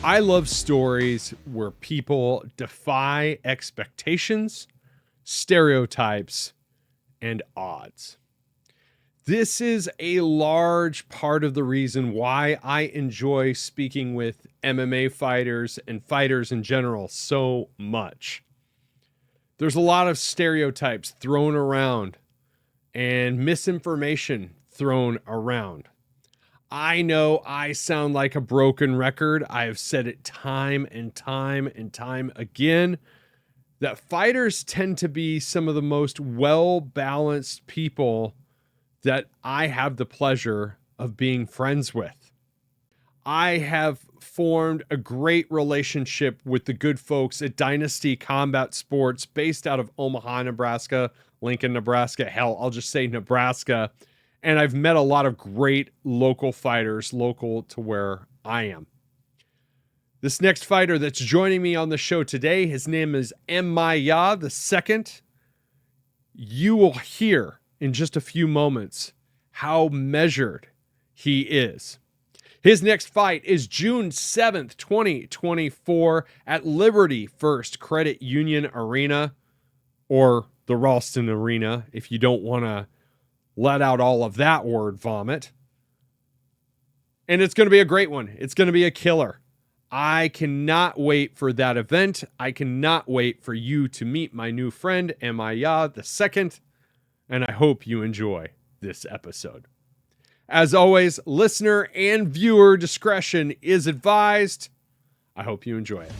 I love stories where people defy expectations, stereotypes, and odds. This is a large part of the reason why I enjoy speaking with MMA fighters and fighters in general so much. There's a lot of stereotypes thrown around and misinformation thrown around. I know I sound like a broken record. I have said it time and time and time again that fighters tend to be some of the most well-balanced people that I have the pleasure of being friends with. I have formed a great relationship with the good folks at Dynasty Combat Sports based out of Omaha, Nebraska, Lincoln, Nebraska. Hell, I'll just say Nebraska. And I've met a lot of great local fighters, local to where I am. This next fighter that's joining me on the show today, his name is YAH II. You will hear in just a few moments how measured he is. His next fight is June 7th, 2024 at Liberty First Credit Union Arena, or the Ralston Arena, if you don't want to let out all of that word vomit. And it's going to be a great one. It's going to be a killer. I cannot wait for that event. I cannot wait for you to meet my new friend, YAH II, and I hope you enjoy this episode. As always, listener and viewer discretion is advised. I hope you enjoy it.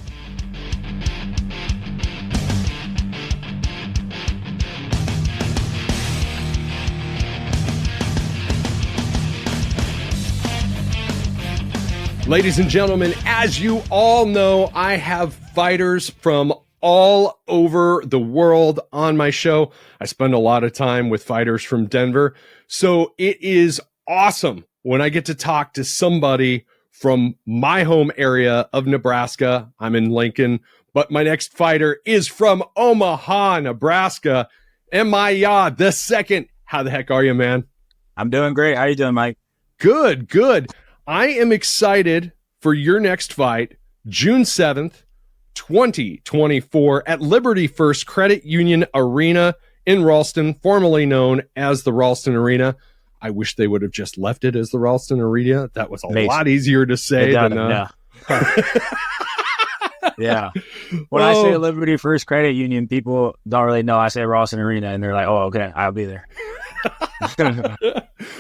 Ladies and gentlemen, as you all know, I have fighters from all over the world on my show. I spend a lot of time with fighters from Denver. So it is awesome when I get to talk to somebody from my home area of Nebraska. I'm in Lincoln, but my next fighter is from Omaha, Nebraska. YAH II. How the heck are you, man? I'm doing great. How you doing, Mike? Good, good. I am excited for your next fight, June 7th, 2024 at Liberty First Credit Union Arena in Ralston, formerly known as the Ralston Arena. I wish they would have just left it as the Ralston Arena. That was a lot easier to say than yeah. When I say Liberty First Credit Union, people don't really know I say Ralston Arena, and they're like, oh, okay, I'll be there.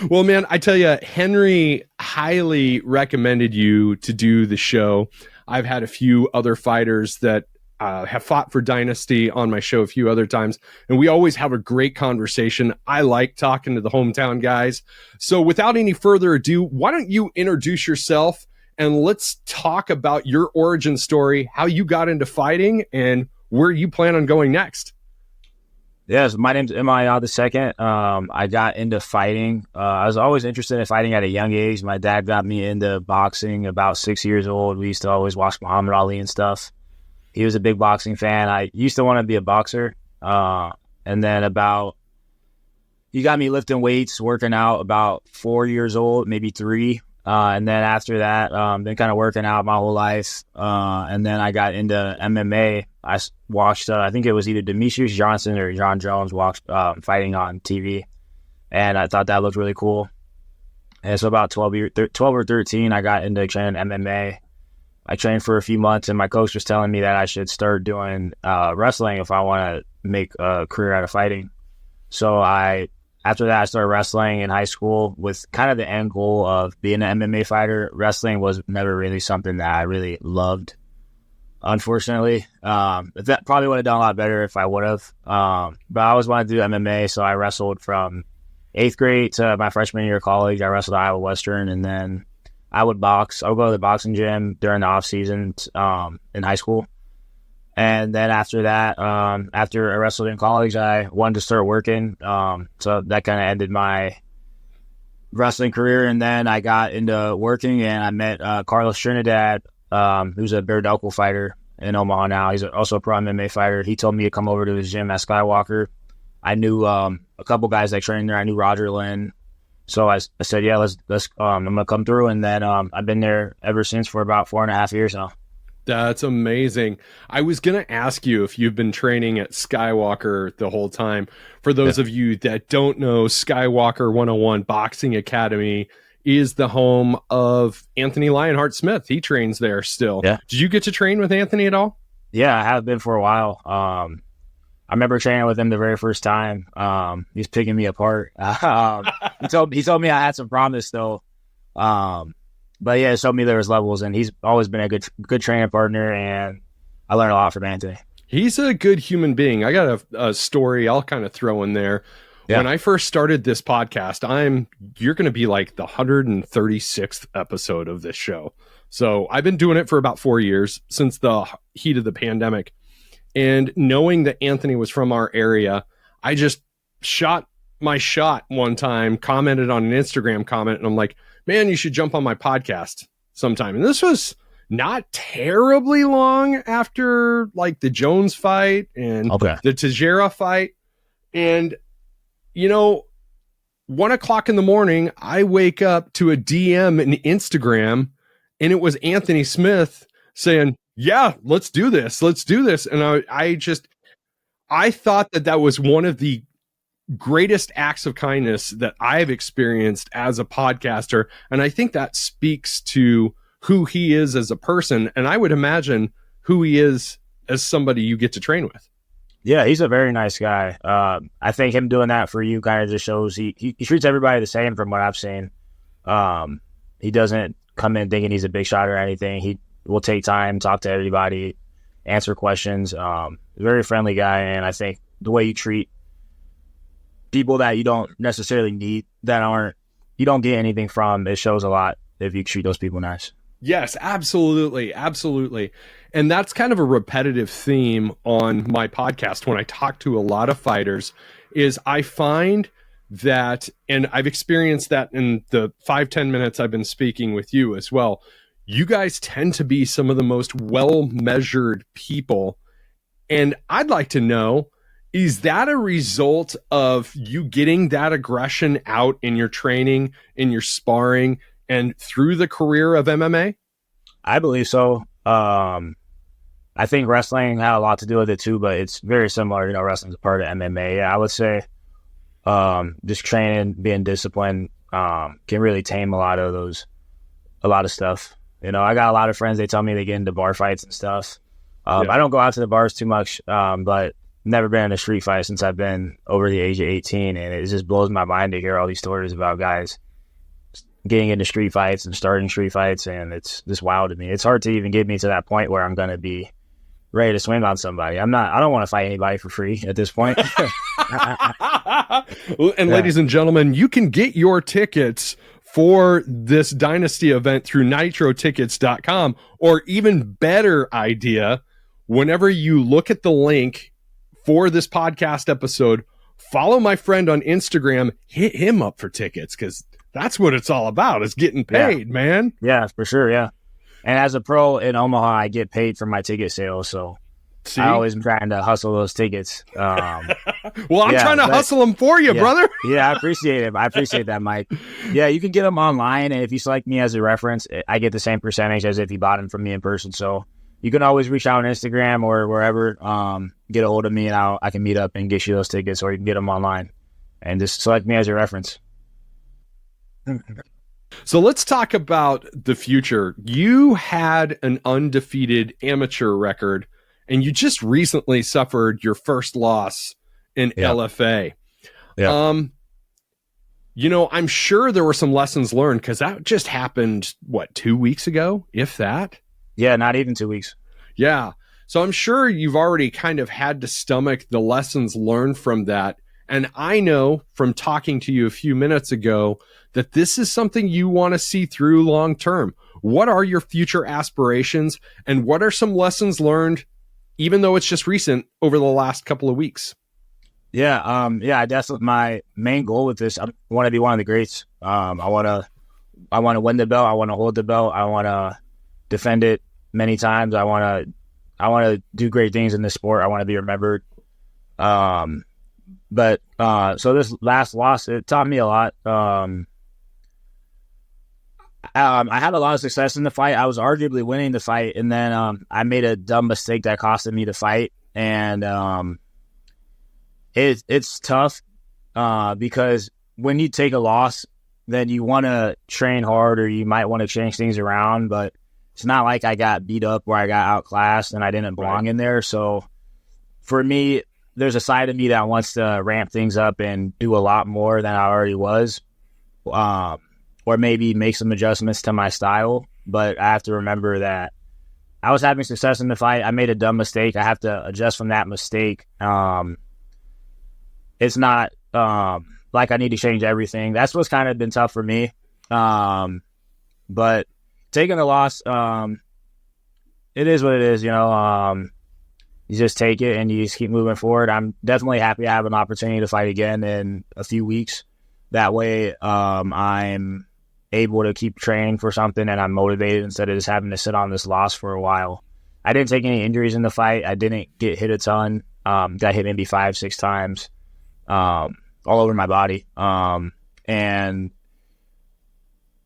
Well, man, I tell you, Henry highly recommended you to do the show. I've had a few other fighters that have fought for Dynasty on my show a few other times, and we always have a great conversation. I like talking to the hometown guys. So without any further ado, why don't you introduce yourself and let's talk about your origin story, how you got into fighting, and where you plan on going next. Yes, my name's YAH II. I got into fighting. I was always interested in fighting at a young age. My dad got me into boxing about 6 years old. We used to always watch Muhammad Ali and stuff. He was a big boxing fan. I used to want to be a boxer. And then he got me lifting weights, working out about 4 years old, maybe 3. And then after that, been kind of working out my whole life. And then I got into MMA. I watched, I think it was either Demetrius Johnson or John Jones fighting on TV. And I thought that looked really cool. And so about 12 or 13, I got into training MMA. I trained for a few months, and my coach was telling me that I should start doing wrestling if I want to make a career out of fighting. So after that, I started wrestling in high school with kind of the end goal of being an MMA fighter. Wrestling was never really something that I really loved, unfortunately. That probably would have done a lot better if I would have. But I always wanted to do MMA, so I wrestled from 8th grade to my freshman year of college. I wrestled at Iowa Western, and then I would box. I would go to the boxing gym during the off season in high school. And then after that, after I wrestled in college, I wanted to start working. So that kind of ended my wrestling career. And then I got into working, and I met Carlos Trinidad, who's a bare knuckle fighter in Omaha now. He's also a pro MMA fighter. He told me to come over to his gym at Skywalker. I knew a couple guys that trained there. I knew Roger Lynn, So I said, yeah, let's I'm gonna come through, and then I've been there ever since for about 4.5 years now. That's amazing. I was going to ask you if you've been training at Skywalker the whole time. For those of you that don't know, Skywalker 101 Boxing Academy is the home of Anthony Lionheart Smith. He trains there still. Yeah. Did you get to train with Anthony at all? Yeah, I have been for a while. I remember training with him the very first time. He's picking me apart. He told me I had some promise though. But yeah, it showed me there was levels, and he's always been a good training partner, and I learned a lot from Anthony. He's a good human being. I got a story I'll kind of throw in there. Yeah. When I first started this podcast, you're going to be like the 136th episode of this show. So I've been doing it for about 4 years, since the heat of the pandemic. And knowing that Anthony was from our area, I just shot my shot one time, commented on an Instagram comment, and I'm like, man, you should jump on my podcast sometime. And this was not terribly long after like the Jones fight and the Teixeira fight. And, 1 o'clock in the morning, I wake up to a DM in Instagram, and it was Anthony Smith saying, yeah, let's do this. Let's do this. And I thought that was one of the greatest acts of kindness that I've experienced as a podcaster. And I think that speaks to who he is as a person. And I would imagine who he is as somebody you get to train with. Yeah, he's a very nice guy. I think him doing that for you kind of just shows he treats everybody the same from what I've seen. He doesn't come in thinking he's a big shot or anything. He will take time, talk to everybody, answer questions. Very friendly guy. And I think the way you treat people that you don't necessarily need, you don't get anything from, it shows a lot if you treat those people nice. Yes, absolutely. Absolutely. And that's kind of a repetitive theme on my podcast when I talk to a lot of fighters, is I find that, and I've experienced that in the 5-10 minutes I've been speaking with you as well, you guys tend to be some of the most well-measured people. And I'd like to know, is that a result of you getting that aggression out in your training, in your sparring, and through the career of MMA? I believe so. I think wrestling had a lot to do with it too, but it's very similar. Wrestling's a part of MMA. Yeah, I would say just training, being disciplined can really tame a lot of stuff. I got a lot of friends, they tell me they get into bar fights and stuff. I don't go out to the bars too much, but never been in a street fight since I've been over the age of 18, and it just blows my mind to hear all these stories about guys getting into street fights and starting street fights, and it's just wild to me. It's hard to even get me to that point where I'm going to be ready to swing on somebody. I don't want to fight anybody for free at this point. And ladies and gentlemen, you can get your tickets for this Dynasty event through nitrotickets.com, or even better idea, whenever you look at the link for this podcast episode, follow my friend on Instagram, hit him up for tickets, because that's what it's all about, is getting paid, man. Yeah, for sure, yeah. And as a pro in Omaha, I get paid for my ticket sales, so See? I always am trying to hustle those tickets. Well, I'm trying to hustle them for you, brother. Yeah, I appreciate it. I appreciate that, Mike. Yeah, you can get them online, and if you select me as a reference, I get the same percentage as if you bought them from me in person. So you can always reach out on Instagram or wherever, get a hold of me, and I can meet up and get you those tickets, or you can get them online and just select me as your reference. So let's talk about the future. You had an undefeated amateur record, and you just recently suffered your first loss in LFA. Yeah. I'm sure there were some lessons learned, because that just happened, 2 weeks ago, if that? Yeah, not even 2 weeks. Yeah. So I'm sure you've already kind of had to stomach the lessons learned from that. And I know from talking to you a few minutes ago that this is something you want to see through long term. What are your future aspirations, and what are some lessons learned, even though it's just recent, over the last couple of weeks? Yeah, I definitely, my main goal with this, I want to be one of the greats. I want to win the belt. I want to hold the belt. I want to defend it many times. I want to do great things in this sport. I want to be remembered. But so this last loss, it taught me a lot. I had a lot of success in the fight. I was arguably winning the fight, and then I made a dumb mistake that costed me the fight. And it's tough because when you take a loss, then you want to train hard, or you might want to change things around. But it's not like I got beat up where I got outclassed and I didn't belong in there. So for me, there's a side of me that wants to ramp things up and do a lot more than I already was. Or maybe make some adjustments to my style. But I have to remember that I was having success in the fight. I made a dumb mistake. I have to adjust from that mistake. It's not like I need to change everything. That's what's kind of been tough for me. But taking a loss, it is what it is, you know. You just take it and you just keep moving forward. I'm definitely happy I have an opportunity to fight again in a few weeks. That way, I'm able to keep training for something and I'm motivated instead of just having to sit on this loss for a while. I didn't take any injuries in the fight. I didn't get hit a ton. Got hit maybe 5-6 times all over my body. And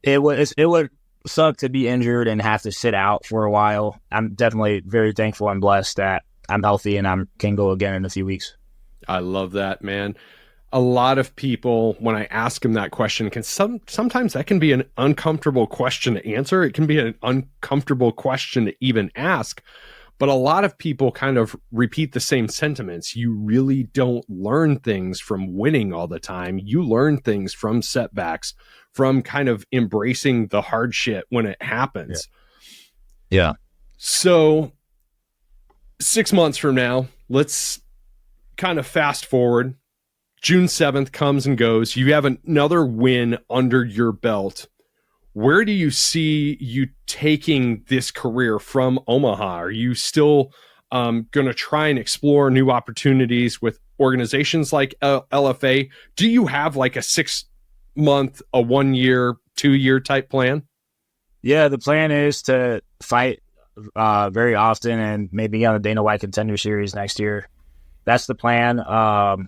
it would suck to be injured and have to sit out for a while. I'm definitely very thankful and blessed that I'm healthy and I can go again in a few weeks. I love that, man. A lot of people, when I ask them that question, sometimes that can be an uncomfortable question to answer. It can be an uncomfortable question to even ask. But a lot of people kind of repeat the same sentiments. You really don't learn things from winning all the time. You learn things from setbacks, from kind of embracing the hard shit when it happens. Yeah. So 6 months from now, let's kind of fast forward. June 7th comes and goes. You have another win under your belt. Where do you see you taking this career from Omaha? Are you still going to try and explore new opportunities with organizations like LFA? Do you have like a 6 month, a 1 year, 2 year type plan? Yeah, the plan is to fight very often and maybe on the Dana White Contender Series next year. That's the plan.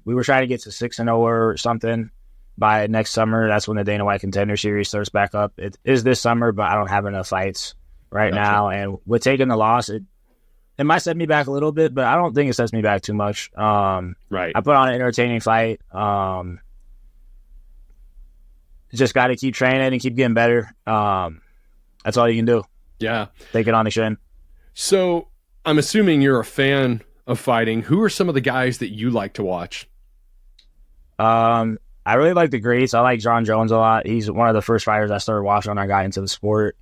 We were trying to get to 6-0 or something by next summer. That's when the Dana White Contender Series starts back up. It is this summer, but I don't have enough fights right now. And with taking the loss, it might set me back a little bit, but I don't think it sets me back too much. Right. I put on an entertaining fight. Just got to keep training and keep getting better. That's all you can do. Yeah. Take it on the chin. So I'm assuming you're a fan of fighting. Who are some of the guys that you like to watch? I really like the greats. I like John Jones a lot. He's one of the first fighters I started watching when I got into the sport.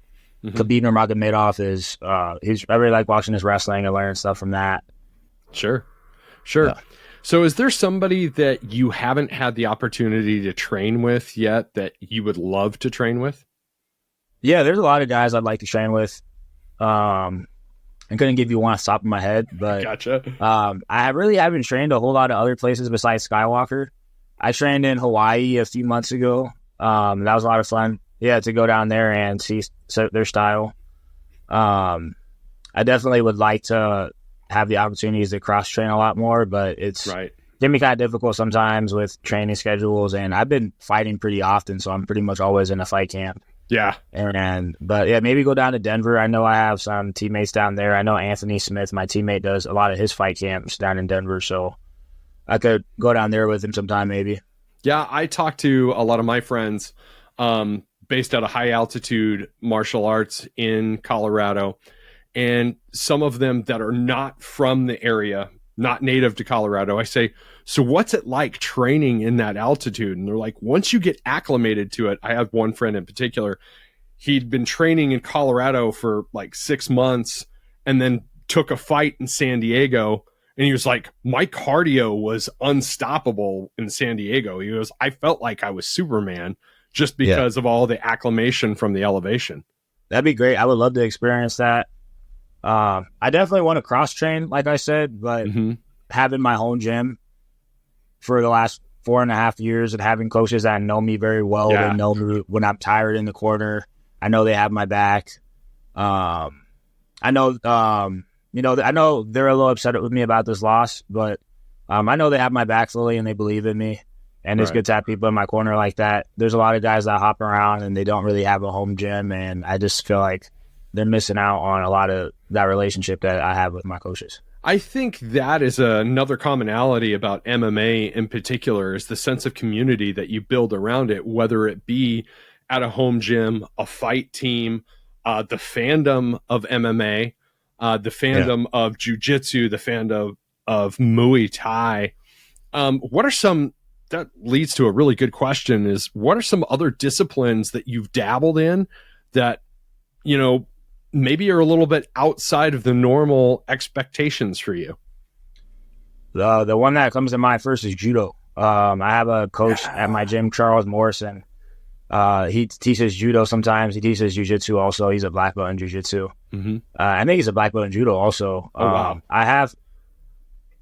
Mm-hmm. Khabib Nurmagomedov is, I really like watching his wrestling and learning stuff from that. Sure. Yeah. So is there somebody that you haven't had the opportunity to train with yet that you would love to train with? Yeah, there's a lot of guys I'd like to train with. I couldn't give you one off the top of my head, but Gotcha. I really haven't trained a whole lot of other places besides Skywalker. I trained in Hawaii a few months ago. That was a lot of fun. Yeah, to go down there and see their style. I definitely would like to have the opportunities to cross-train a lot more, but it's right. Can be kind of difficult sometimes with training schedules, and I've been fighting pretty often, so I'm pretty much always in a fight camp. Yeah. But yeah, maybe go down to Denver. I know I have some teammates down there. I know Anthony Smith, my teammate, does a lot of his fight camps down in Denver, so I could go down there with him sometime maybe. Yeah, I talked to a lot of my friends based out of high altitude martial arts in Colorado, and some of them that are not from the area, not native to Colorado. I say, so what's it like training in that altitude? And they're like, once you get acclimated to it, I have one friend in particular, he'd been training in Colorado for like 6 months and then took a fight in San Diego. And he was like, my cardio was unstoppable in San Diego. He goes, I felt like I was Superman just because of all the acclimation from the elevation. That'd be great. I would love to experience that. I definitely want to cross train, like I said, but having my own gym for the last 4.5 years and having coaches that know me very well, they know me when I'm tired in the corner. I know they have my back. I know they're a little upset with me about this loss, but I know they have my back fully and they believe in me. And it's good to have people in my corner like that. There's a lot of guys that hop around and they don't really have a home gym, and I just feel like they're missing out on a lot of that relationship that I have with my coaches. I think that is another commonality about MMA in particular, is the sense of community that you build around it, whether it be at a home gym, a fight team, the fandom of MMA, the fandom of jiu-jitsu, the fandom of Muay Thai. What are some, that leads to a really good question, is what are some other disciplines that you've dabbled in that, you know, maybe are a little bit outside of the normal expectations for you? The one that comes to mind first is judo. I have a coach at my gym, Charles Morrison. He teaches judo sometimes. He teaches jiu-jitsu also. He's a black belt in jiu-jitsu. I think he's a black belt in judo also. Oh, wow.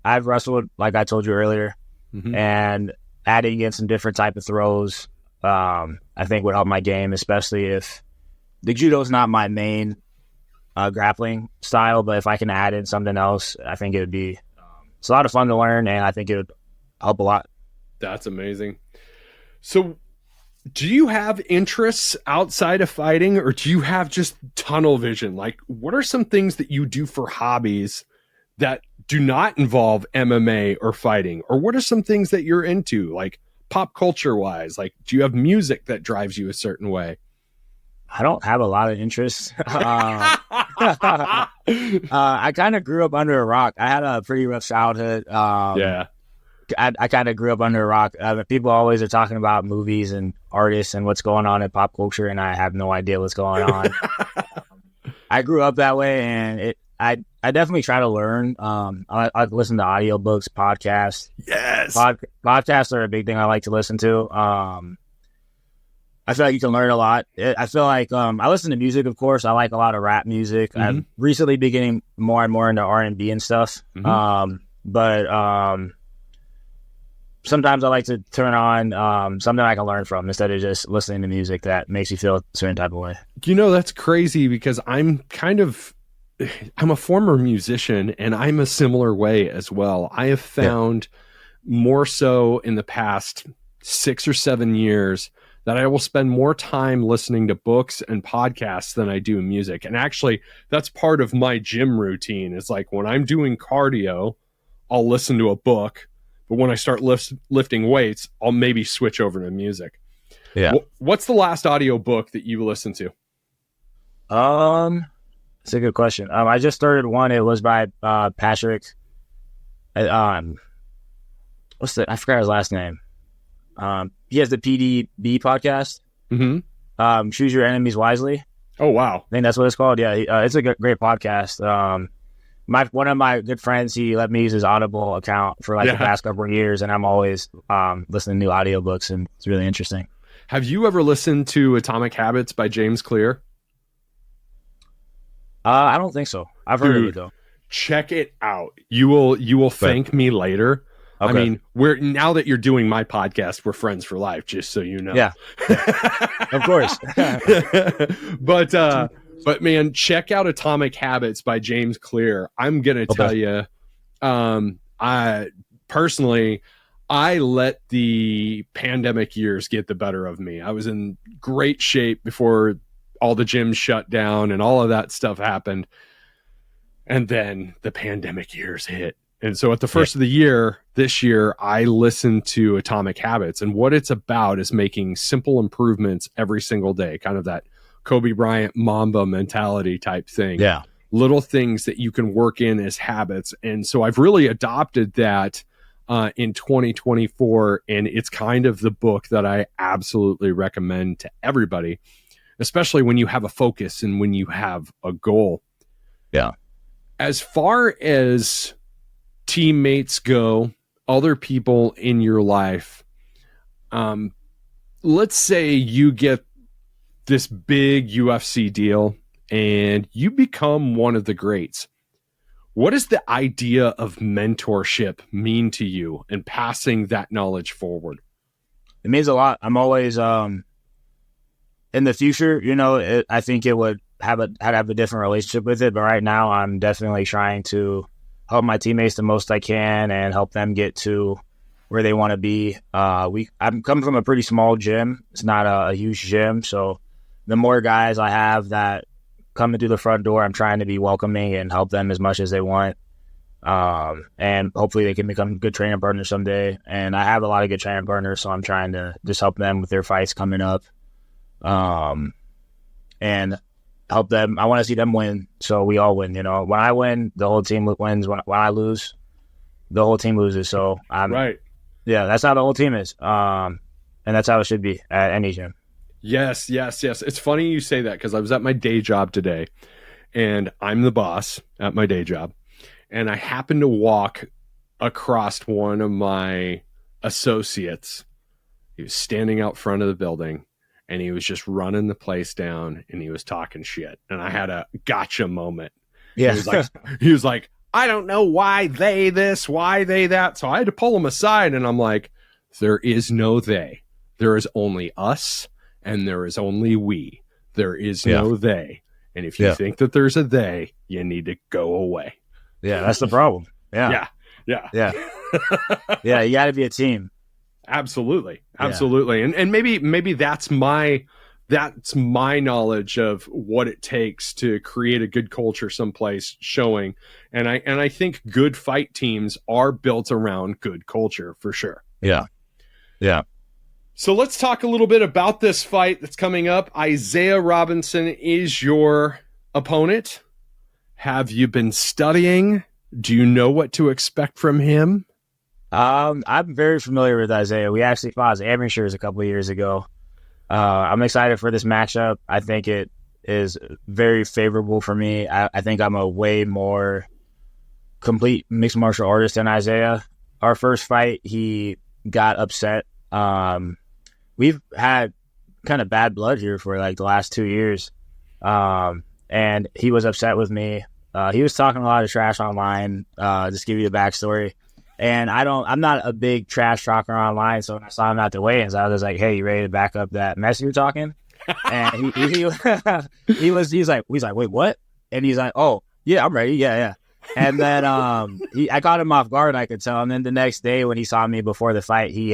I've wrestled, like I told you earlier, and adding in some different type of throws, I think would help my game, especially if the judo is not my main grappling style, but if I can add in something else, I think it would be, it's a lot of fun to learn, and I think it would help a lot. That's amazing. So do you have interests outside of fighting, or do you have just tunnel vision? Like, what are some things that you do for hobbies that do not involve MMA or fighting? Or what are some things that you're into, like pop culture wise? Like, do you have music that drives you a certain way? I don't have a lot of interests. I kind of grew up under a rock. I had a pretty rough childhood. I kind of grew up under a rock. People always are talking about movies and artists and what's going on in pop culture, and I have no idea what's going on. I grew up that way, and I definitely try to learn. I listen to audiobooks, podcasts. Yes. Podcasts are a big thing I like to listen to. I feel like you can learn a lot. I feel like I listen to music, of course. I like a lot of rap music. I've recently been getting more and more into R&B and stuff. But sometimes I like to turn on something I can learn from instead of just listening to music that makes you feel a certain type of way. You know, that's crazy, because I'm a former musician, and I'm a similar way as well. I have found more so in the past 6 or 7 years that I will spend more time listening to books and podcasts than I do music. And actually, that's part of my gym routine. Is like, when I'm doing cardio, I'll listen to a book, but when I start lifting weights, I'll maybe switch over to music. Yeah. What's the last audio book that you listened to? That's a good question. I just started one. It was by Patrick. I forgot his last name. He has the PDB podcast. Choose Your Enemies Wisely. Oh, wow. I think that's what it's called. Yeah, it's a great podcast. One of my good friends, he let me use his Audible account for the past couple of years, and I'm always listening to new audiobooks, and it's really interesting. Have you ever listened to Atomic Habits by James Clear? I don't think so. I've heard of it though. Check it out. You will thank me later. Okay. I mean, now that you're doing my podcast, we're friends for life, just so you know. Yeah. Of course. But man, check out Atomic Habits by James Clear. I'm going to tell you, I personally, I let the pandemic years get the better of me. I was in great shape before all the gyms shut down and all of that stuff happened. And then the pandemic years hit. And so at the first of the year, this year, I listened to Atomic Habits, and what it's about is making simple improvements every single day, kind of that Kobe Bryant Mamba mentality type thing. Yeah. Little things that you can work in as habits. And so I've really adopted that in 2024. And it's kind of the book that I absolutely recommend to everybody, especially when you have a focus and when you have a goal. Yeah. As far as teammates go, other people in your life, let's say you get this big UFC deal and you become one of the greats. What does the idea of mentorship mean to you and passing that knowledge forward? It means a lot. I'm always in the future, I think it would have a different relationship with it, but right now I'm definitely trying to help my teammates the most I can and help them get to where they want to be. I'm coming from a pretty small gym. It's not a huge gym. So the more guys I have that coming through the front door, I'm trying to be welcoming and help them as much as they want. And hopefully they can become good training partners someday. And I have a lot of good training partners, so I'm trying to just help them with their fights coming up. And help them. I want to see them win, so we all win. When I win, the whole team wins. When I lose, the whole team loses. So right. Yeah, that's how the whole team is. And that's how it should be at any gym. Yes. It's funny you say that, because I was at my day job today, and I'm the boss at my day job. And I happened to walk across one of my associates. He was standing out front of the building, and he was just running the place down, and he was talking shit. And I had a gotcha moment. Yeah. He was like, I don't know why they this, why they that. So I had to pull him aside, and I'm like, there is no they. There is only us, and there is only we. There is no they. And if you think that there's a they, you need to go away. Yeah, that's the problem. Yeah. Yeah, you got to be a team. Absolutely. And maybe that's my knowledge of what it takes to create a good culture someplace showing. And I think good fight teams are built around good culture for sure. Yeah. So let's talk a little bit about this fight that's coming up. Isaiah Robinson is your opponent. Have you been studying? Do you know what to expect from him? I'm very familiar with Isaiah. We actually fought as amateurs a couple of years ago. I'm excited for this matchup. I think it is very favorable for me. I think I'm a way more complete mixed martial artist than Isaiah. Our first fight, he got upset. We've had kind of bad blood here for like the last 2 years. And he was upset with me. He was talking a lot of trash online, just give you the backstory. And I'm not a big trash talker online, so when I saw him at the weigh-ins, I was like, "Hey, you ready to back up that mess you're talking?" And he's like, "Wait, what?" And he's like, "Oh, yeah, I'm ready, yeah." And then I caught him off guard, I could tell. And then the next day when he saw me before the fight, he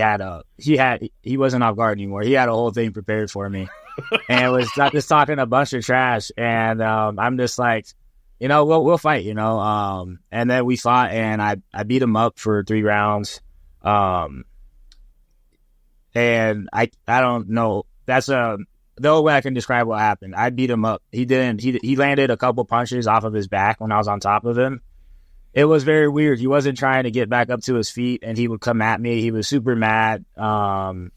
wasn't off guard anymore. He had a whole thing prepared for me, and was just talking a bunch of trash. And I'm just like, we'll fight, and then we fought, and I beat him up for 3 rounds. And I don't know. That's the only way I can describe what happened. I beat him up. He landed a couple punches off of his back when I was on top of him. It was very weird. He wasn't trying to get back up to his feet, and he would come at me. He was super mad. And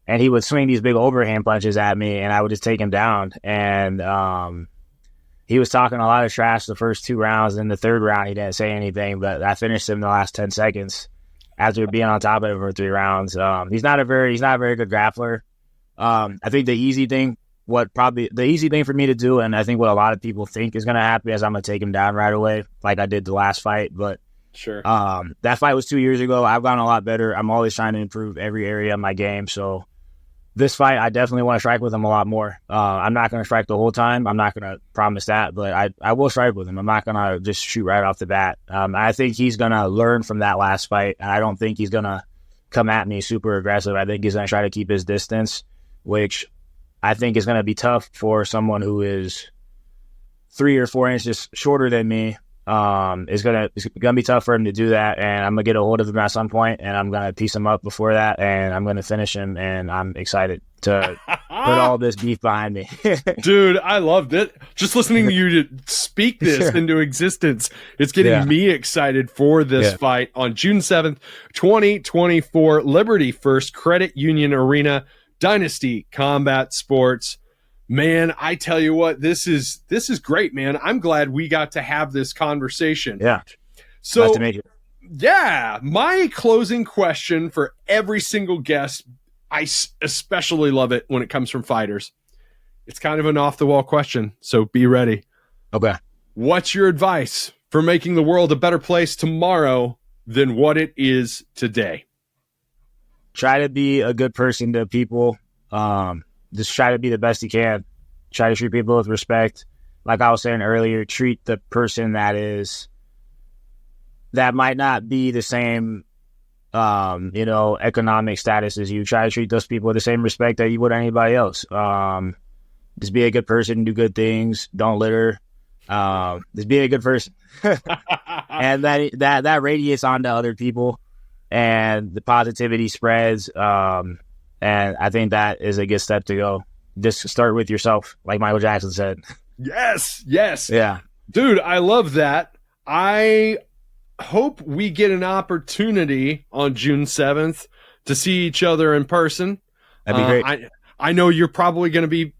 he would swing these big overhand punches at me, and I would just take him down. And, he was talking a lot of trash the first 2 rounds. In the third round, he didn't say anything, but I finished him in the last 10 seconds after being on top of him for 3 rounds. He's not a very good grappler. I think the easy thing for me to do, and I think what a lot of people think is going to happen, is I'm going to take him down right away, like I did the last fight. But sure, that fight was 2 years ago. I've gotten a lot better. I'm always trying to improve every area of my game. So this fight, I definitely want to strike with him a lot more. I'm not going to strike the whole time. I'm not going to promise that, but I will strike with him. I'm not going to just shoot right off the bat. I think he's going to learn from that last fight. I don't think he's going to come at me super aggressive. I think he's going to try to keep his distance, which I think is going to be tough for someone who is 3 or 4 inches shorter than me. It's gonna be tough for him to do that, and I'm gonna get a hold of him at some point, and I'm gonna piece him up before that, and I'm gonna finish him, and I'm excited to put all this beef behind me. Dude, I loved it. Just listening to you to speak this into existence, it's getting me excited for this fight on June 7th, 2024, Liberty First Credit Union Arena, Dynasty Combat Sports. Man, I tell you what, this is great, man. I'm glad we got to have this conversation. Yeah. So, nice to meet you. Yeah, my closing question for every single guest, I especially love it when it comes from fighters. It's kind of an off-the-wall question, so be ready. Okay. What's your advice for making the world a better place tomorrow than what it is today? Try to be a good person to people. Just try to be the best you can. Try to treat people with respect. Like I was saying earlier, treat the person that might not be the same economic statuses. You try to treat those people with the same respect that you would anybody else. Just be a good person, do good things, don't litter. Just be a good person. And that radiates onto other people, and the positivity spreads. And I think that is a good step to go. Just start with yourself, like Michael Jackson said. Yes. Yeah. Dude, I love that. I hope we get an opportunity on June 7th to see each other in person. That'd be great. I know you're probably going to be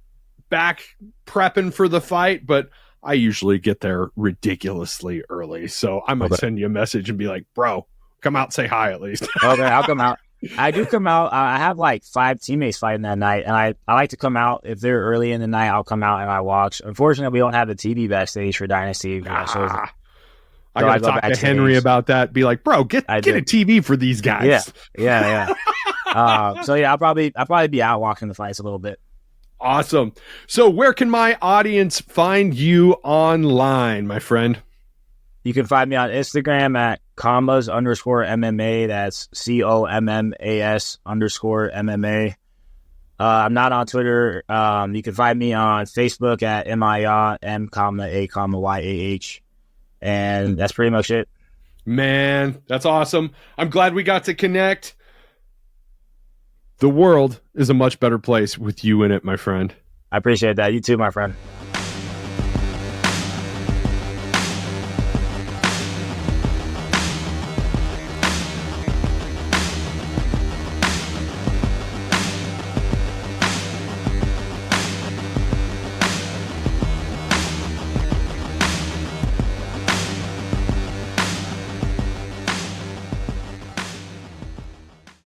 back prepping for the fight, but I usually get there ridiculously early. So I might send you a message and be like, bro, come out and say hi at least. Okay, I'll come out. I do come out. I have like 5 teammates fighting that night, and I like to come out. If they're early in the night, I'll come out and I watch. Unfortunately, we don't have a TV backstage for Dynasty. I got to talk to Henry about that. Be like, bro, get a TV for these guys. Yeah. So yeah, I'll probably be out watching the fights a little bit. Awesome. So where can my audience find you online, my friend? You can find me on Instagram at commas_MMA. That's COMMAS_MMA. I'm not on Twitter. You can find me on Facebook at MIA M,A,YAH. And that's pretty much it. Man, that's awesome. I'm glad we got to connect. The world is a much better place with you in it, my friend. I appreciate that. You too, my friend.